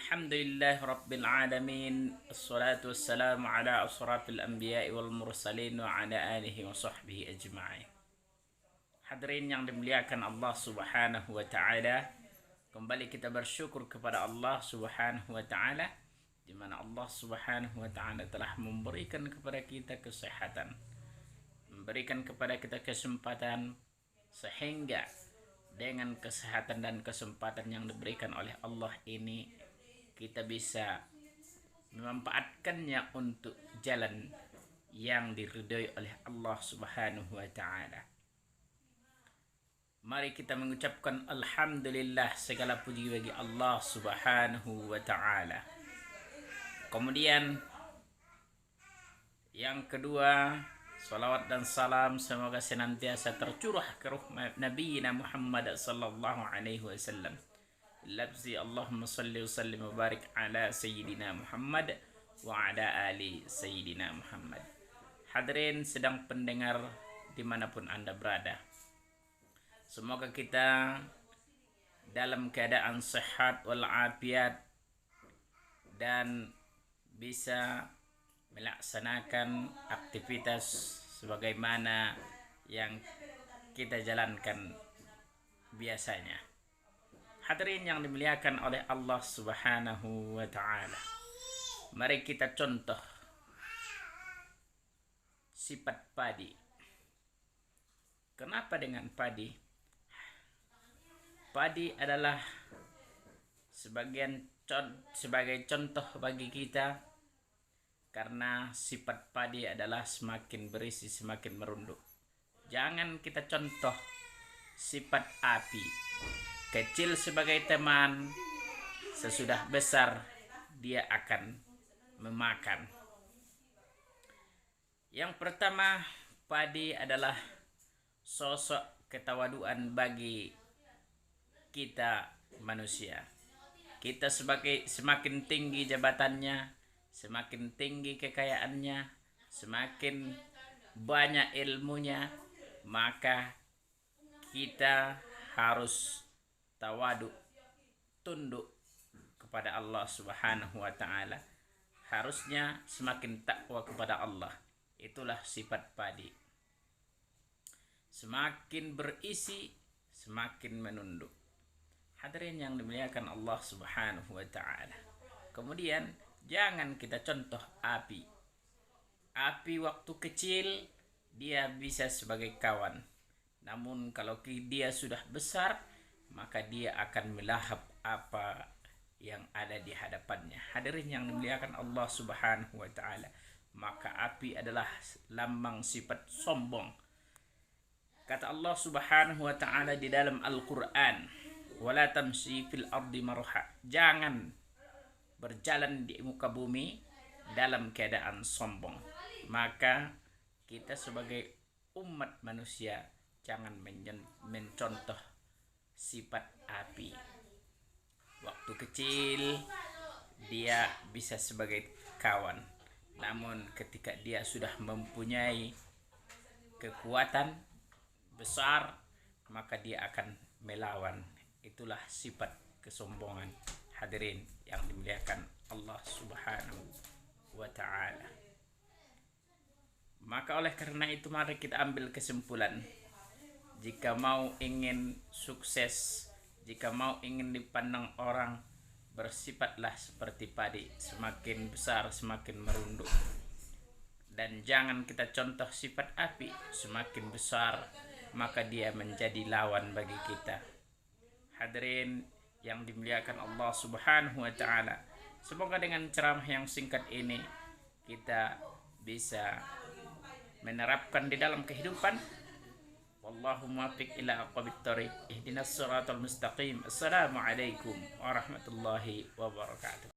Alhamdulillah Rabbil Alamin. Assalatu wassalamu ala asrafil anbiya'i wal mursalin wa ala alihi wa sahbihi ajma'in. Hadirin yang dimuliakan Allah subhanahu wa ta'ala, kembali kita bersyukur kepada Allah subhanahu wa ta'ala, di mana Allah subhanahu wa ta'ala telah memberikan kepada kita kesehatan, memberikan kepada kita kesempatan, sehingga dengan kesehatan dan kesempatan yang diberikan oleh Allah ini kita bisa memanfaatkannya untuk jalan yang diridhoi oleh Allah Subhanahu wa taala. Mari kita mengucapkan alhamdulillah, segala puji bagi Allah Subhanahu wa taala. Kemudian yang kedua, salawat dan salam semoga senantiasa tercurah ke ruh Nabi Muhammad sallallahu alaihi wasallam. Lafzi Allahumma salli wa sallim wa barik ala Sayyidina Muhammad wa ala ali Sayyidina Muhammad. Hadirin sedang pendengar dimanapun Anda berada, semoga kita dalam keadaan sehat walafiat dan bisa melaksanakan aktivitas sebagaimana yang kita jalankan biasanya. Hadirin yang dimuliakan oleh Allah Subhanahu wa taala, mari kita contoh sifat padi. Kenapa dengan padi? Padi adalah sebagai contoh bagi kita, karena sifat padi adalah semakin berisi semakin merunduk. Jangan kita contoh sifat api. Kecil sebagai teman, sesudah besar dia akan memakan. Yang pertama, padi adalah sosok ketawaduan bagi kita manusia. Kita semakin tinggi jabatannya, semakin tinggi kekayaannya, semakin banyak ilmunya, maka kita harus tawadu, tunduk kepada Allah Subhanahu wa taala. Harusnya semakin takwa kepada Allah. Itulah sifat padi. Semakin berisi, semakin menunduk. Hadirin yang dimuliakan Allah Subhanahu wa taala. Kemudian jangan kita contoh api. Api waktu kecil dia bisa sebagai kawan. Namun kalau dia sudah besar, maka dia akan melahap apa yang ada di hadapannya. Hadirin yang dimuliakan Allah Subhanahu wa taala, maka api adalah lambang sifat sombong. Kata Allah Subhanahu wa taala di dalam Al-Qur'an, "Wala tamshi fil ardi marha." Jangan berjalan di muka bumi dalam keadaan sombong. Maka kita sebagai umat manusia jangan mencontoh sifat api. Waktu kecil dia bisa sebagai kawan, namun ketika dia sudah mempunyai kekuatan besar, maka dia akan melawan. Itulah sifat kesombongan. Hadirin yang dimuliakan Allah Subhanahu wa ta'ala. Maka oleh karena itu, mari kita ambil kesimpulan. Jika mau ingin sukses, jika mau ingin dipandang orang, bersifatlah seperti padi, semakin besar semakin merunduk. Dan jangan kita contoh sifat api, semakin besar maka dia menjadi lawan bagi kita. Hadirin yang dimuliakan Allah Subhanahu wa taala, semoga dengan ceramah yang singkat ini kita bisa menerapkan di dalam kehidupan. Wallahu muwaffiq ila aqwamit thoriq. Ihdinas siratal mustaqim. Assalamualaikum warahmatullahi wabarakatuh.